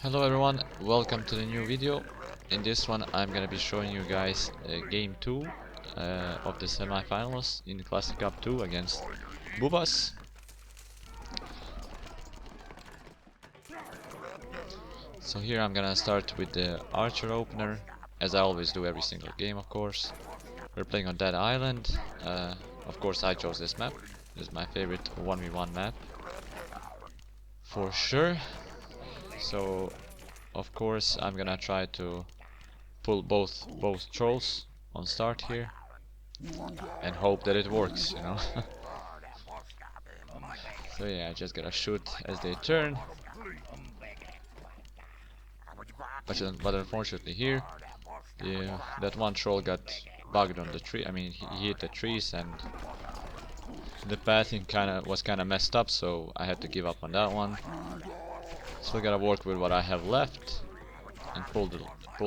Hello everyone, welcome to the new video. In this one I'm gonna be showing you guys game 2 of the semi-finals in Classic Cup 2 against Bubbas. So here I'm gonna start with the Archer opener, as I always do every single game of course. We're playing on that island. Of course I chose this map. This is my favorite 1v1 map for sure. So of course I'm gonna try to pull both trolls on start here and hope that it works, you know. So yeah, I just gotta shoot as they turn. But unfortunately here, that one troll got bugged on the tree. I mean, he hit the trees and the pathing was kinda messed up, so I had to give up on that one. Still gotta work with what I have left and pull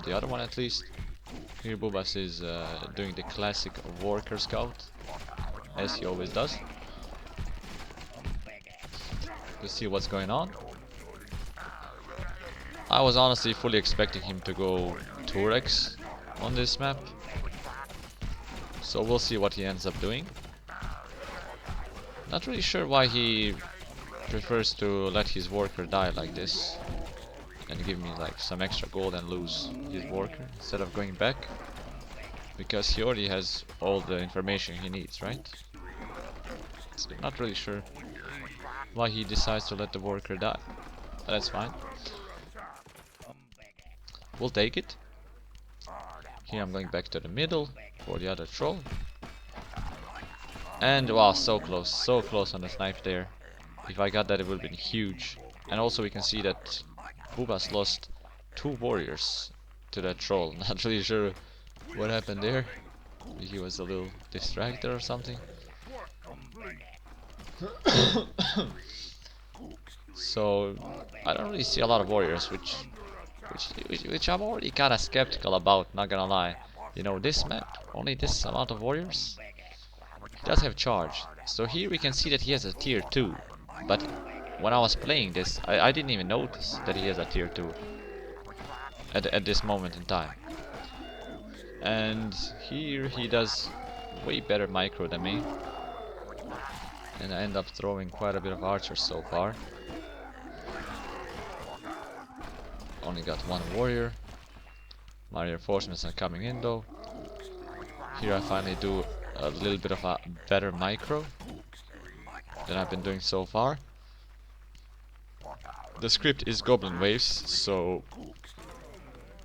the other one at least. Here Bubbas is doing the classic worker scout, as he always does, to see what's going on. I was honestly fully expecting him to go Turex on this map, so we'll see what he ends up doing. Not really sure why he prefers to let his worker die like this and give me like some extra gold and lose his worker instead of going back, because he already has all the information he needs, right? So not really sure why he decides to let the worker die. But that's fine. We'll take it. Here I'm going back to the middle for the other troll. And wow, so close on the snipe there. If I got that, it would have been huge. And also we can see that Bubbas lost 2 warriors to that troll. Not really sure what happened there. Maybe he was a little distracted or something. So I don't really see a lot of warriors, which I'm already kinda skeptical about, not gonna lie. You know, this map, only this amount of warriors? He does have charge. So here we can see that he has a tier 2. But when I was playing this, I didn't even notice that he has a tier 2 at this moment in time. And here he does way better micro than me. And I end up throwing quite a bit of archers so far. Only got 1 warrior. My reinforcements are coming in though. Here I finally do a little bit of a better micro than I've been doing so far. The script is goblin waves, so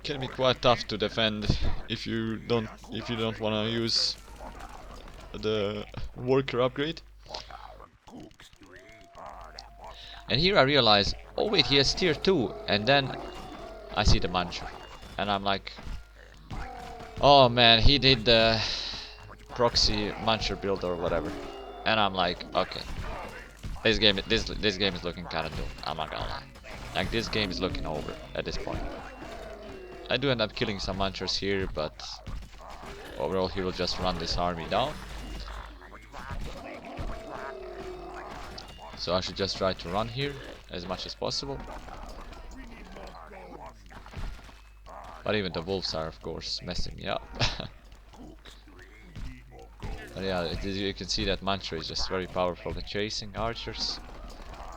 can be quite tough to defend if you don't want to use the worker upgrade. And here I realize, oh wait, he has tier 2, and then I see the Muncher, and I'm like, oh man, he did the proxy Muncher build or whatever, and I'm like, okay, this game is looking kind of doomed. I'm not gonna lie, like this game is looking over at this point. I do end up killing some Munchers here, but overall he will just run this army down. So I should just try to run here as much as possible. But even the wolves are of course messing me up. But yeah, you can see that Muncher is just very powerful at chasing archers.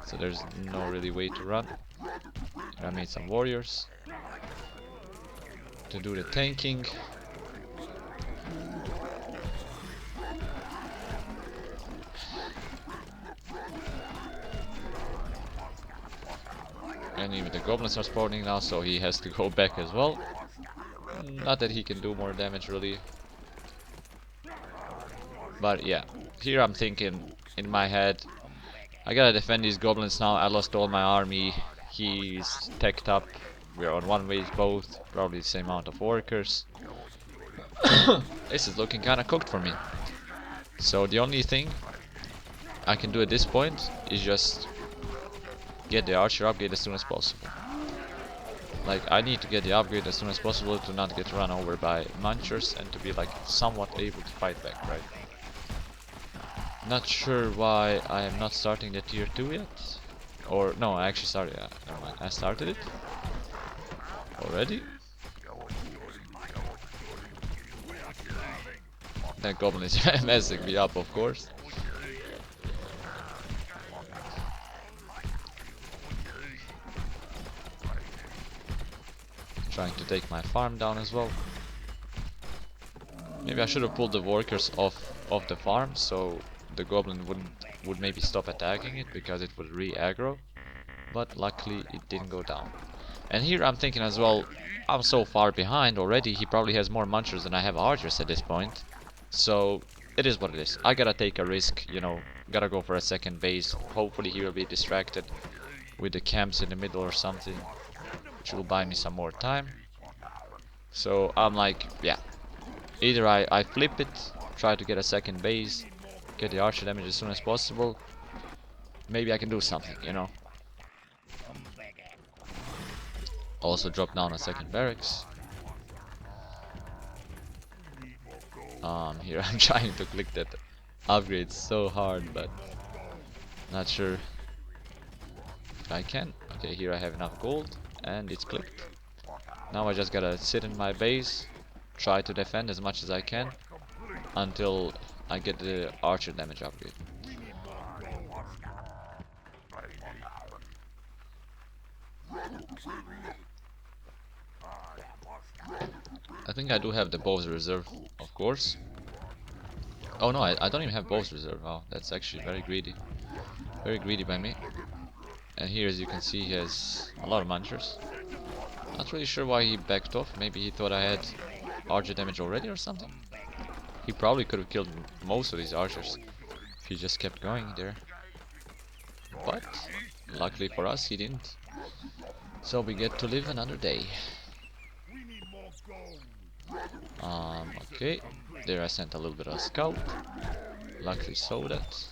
So there's no really way to run. I made some warriors to do the tanking. And even the goblins are spawning now, so he has to go back as well. Not that he can do more damage really. But yeah, here I'm thinking in my head, I gotta defend these goblins now. I lost all my army. He's teched up. We're on 1 wave both, probably the same amount of workers. This is looking kinda cooked for me. So the only thing I can do at this point is just get the archer upgrade as soon as possible. Like, I need to get the upgrade as soon as possible to not get run over by Munchers and to be like somewhat able to fight back, right? Not sure why I am not starting the tier 2 yet. Or no, I actually started, never mind, I started it. Already? That goblin is messing me up, of course. Trying to take my farm down as well. Maybe I should have pulled the workers off the farm, so the goblin would maybe stop attacking it, because it would re-aggro. But luckily it didn't go down. And here I'm thinking as well, I'm so far behind already, he probably has more munchers than I have archers at this point. So it is what it is. I gotta take a risk, you know, gotta go for a second base. Hopefully he will be distracted with the camps in the middle or something, which will buy me some more time. So I'm like, yeah, either I flip it, try to get a second base, get the archer damage as soon as possible. Maybe I can do something, you know. Also drop down a second barracks. Here I'm trying to click that upgrade so hard, but not sure if I can. Okay, here I have enough gold, and it's clicked. Now I just gotta sit in my base, try to defend as much as I can, until I get the archer damage upgrade. I think I do have the bows reserve, of course. Oh no, I don't even have bows reserve. Oh, that's actually very greedy. Very greedy by me. And here, as you can see, he has a lot of munchers. Not really sure why he backed off. Maybe he thought I had archer damage already or something. He probably could have killed most of these archers if he just kept going there. But luckily for us, he didn't. So we get to live another day. Okay, there I sent a little bit of scout. Luckily saw that.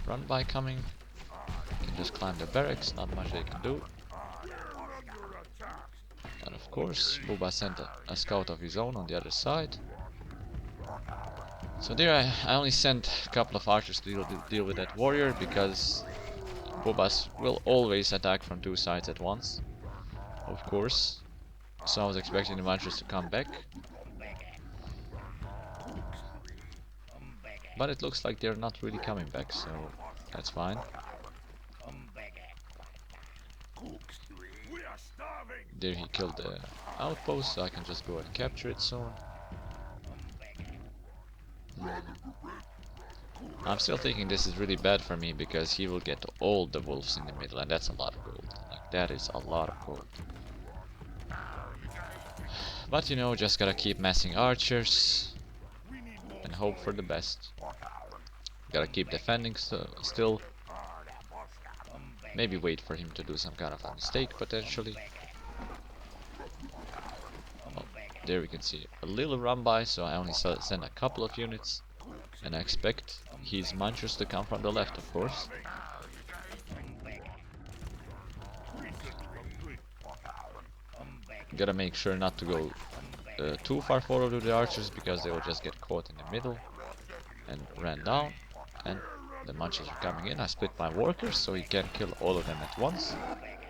Run by coming. Can just climb the barracks, not much they can do. And of course, Bubbas sent a scout of his own on the other side. So there I only sent a couple of archers to deal with that warrior, because Bubbas will always attack from two sides at once, of course. So I was expecting the munchers to come back. But it looks like they're not really coming back, so that's fine. There he killed the outpost, so I can just go and capture it soon. I'm still thinking this is really bad for me, because he will get all the wolves in the middle, and that's a lot of gold. Like, that is a lot of gold. But you know, just gotta keep massing archers and hope for the best. Gotta keep defending still. Maybe wait for him to do some kind of a mistake potentially. Oh, there we can see a little run by, so I only send a couple of units, and I expect his munchers to come from the left, of course. Gotta make sure not to go too far forward with the archers, because they will just get caught in the middle and ran down. And the munchers are coming in. I split my workers so he can kill all of them at once,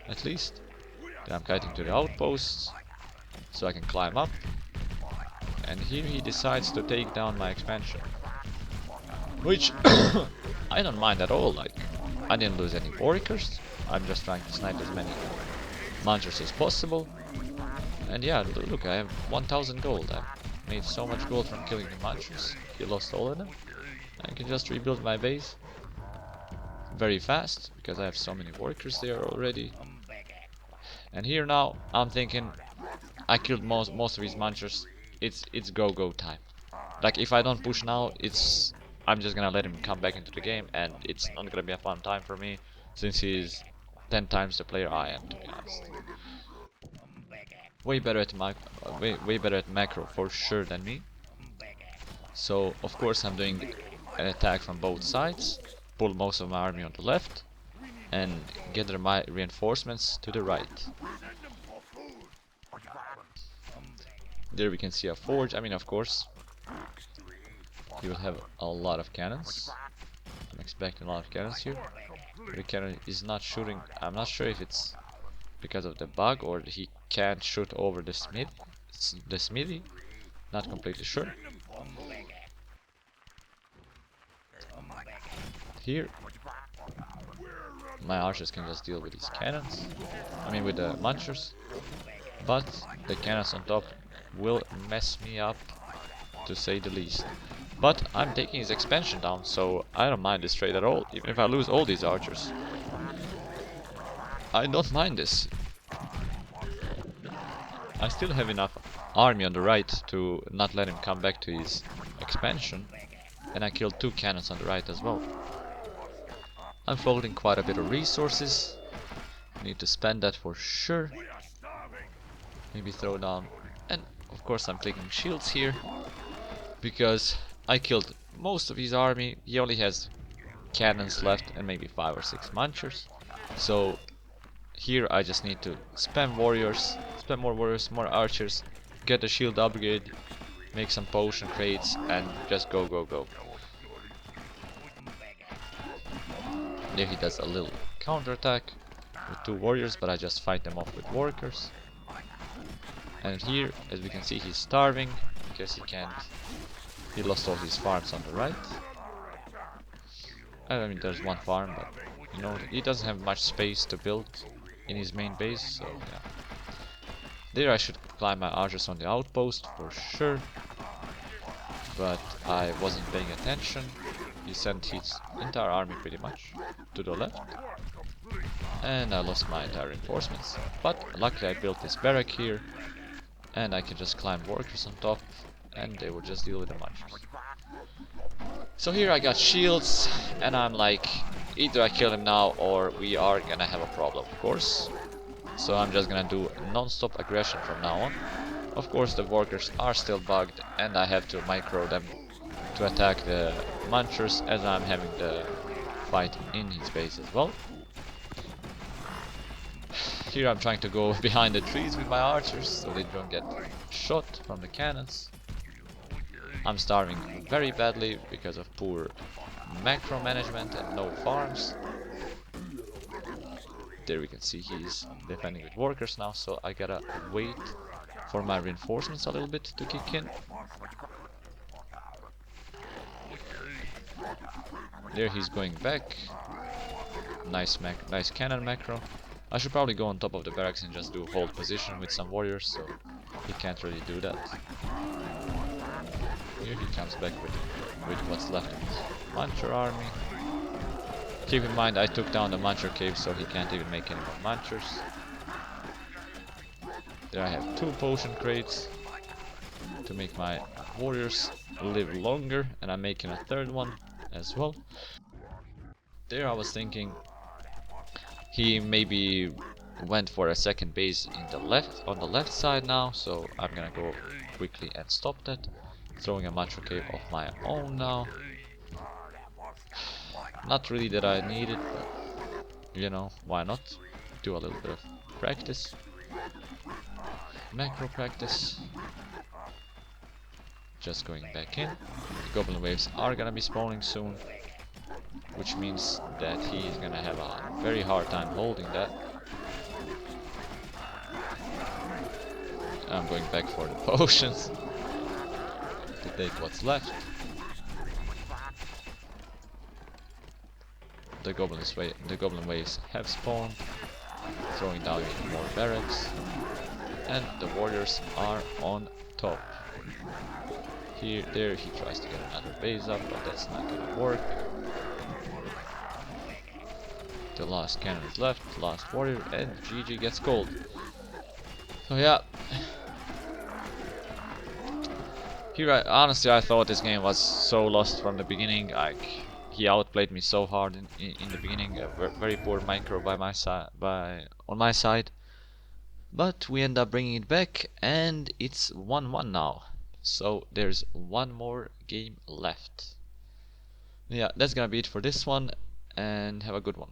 at least. Then I'm kiting to the outposts so I can climb up. And here he decides to take down my expansion, which I don't mind at all. Like, I didn't lose any workers. I'm just trying to snipe as many munchers as possible. And yeah, look, I have 1000 gold. I made so much gold from killing the munchers. He lost all of them. I can just rebuild my base very fast, because I have so many workers there already. And here now, I'm thinking, I killed most of his munchers. It's go time. Like, if I don't push now, I'm just gonna let him come back into the game, and it's not gonna be a fun time for me, since he's 10 times the player I am, to be honest. Way better at macro for sure than me. So of course I'm doing an attack from both sides, pull most of my army on the left, and gather my reinforcements to the right. There we can see a forge. I mean, of course, he will have a lot of cannons. I'm expecting a lot of cannons here. The cannon is not shooting. I'm not sure if it's because of the bug, or he can't shoot over the smithy. Not completely sure. Here, my archers can just deal with these cannons. I mean with the Munchers. But the cannons on top will mess me up, to say the least. But I'm taking his expansion down, so I don't mind this trade at all, even if I lose all these archers. I don't mind this. I still have enough army on the right to not let him come back to his expansion, and I killed 2 cannons on the right as well. I'm folding quite a bit of resources. Need to spend that for sure. Maybe throw down, and of course I'm clicking shields here because I killed most of his army. He only has cannons left and maybe 5 or 6 Munchers. So here I just need to spam warriors, spam more warriors, more archers, get a shield upgrade, make some potion crates, and just go, go, go. There he does a little counterattack with 2 warriors, but I just fight them off with workers. And here, as we can see, he's starving because he lost all his farms on the right. I mean, there's 1 farm, but you know, he doesn't have much space to build in his main base, so yeah. There I should climb my archers on the outpost for sure, but I wasn't paying attention. He sent his entire army pretty much to the left, and I lost my entire reinforcements. But luckily I built this barrack here, and I can just climb workers on top, and they will just deal with the Munchers. So here I got shields, and I'm like, either I kill him now or we are gonna have a problem, of course. So I'm just gonna do non-stop aggression from now on. Of course the workers are still bugged, and I have to micro them to attack the Munchers as I'm having the fight in his base as well. Here I'm trying to go behind the trees with my archers so they don't get shot from the cannons. I'm starving very badly because of poor macro management and no farms. There we can see he's defending with workers now, so I gotta wait for my reinforcements a little bit to kick in. There he's going back. Nice cannon macro. I should probably go on top of the barracks and just do hold position with some warriors, so he can't really do that. Here he comes back with what's left of his Muncher army. Keep in mind I took down the Muncher cave, so he can't even make any more Munchers. There I have 2 potion crates to make my warriors live longer, and I'm making a 3rd one as well. There I was thinking he maybe went for a 2nd base on the left side now, so I'm gonna go quickly and stop that. Throwing a Muncher cave of my own now. Not really that I need it, but you know, why not? Do a little bit of practice. Macro practice. Just going back in. The goblin waves are gonna be spawning soon, which means that he is gonna have a very hard time holding that. I'm going back for the potions to take what's left. The goblin waves have spawned, throwing down even more barracks, and the warriors are on top. There he tries to get another base up, but that's not gonna work. The last cannon is left, last warrior, and GG gets gold. So yeah. Here honestly I thought this game was so lost from the beginning. Like, he outplayed me so hard in the beginning. Very poor micro by my on my side. But we end up bringing it back, and it's 1-1 now. So there's 1 more game left. Yeah, that's gonna be it for this one, and have a good one.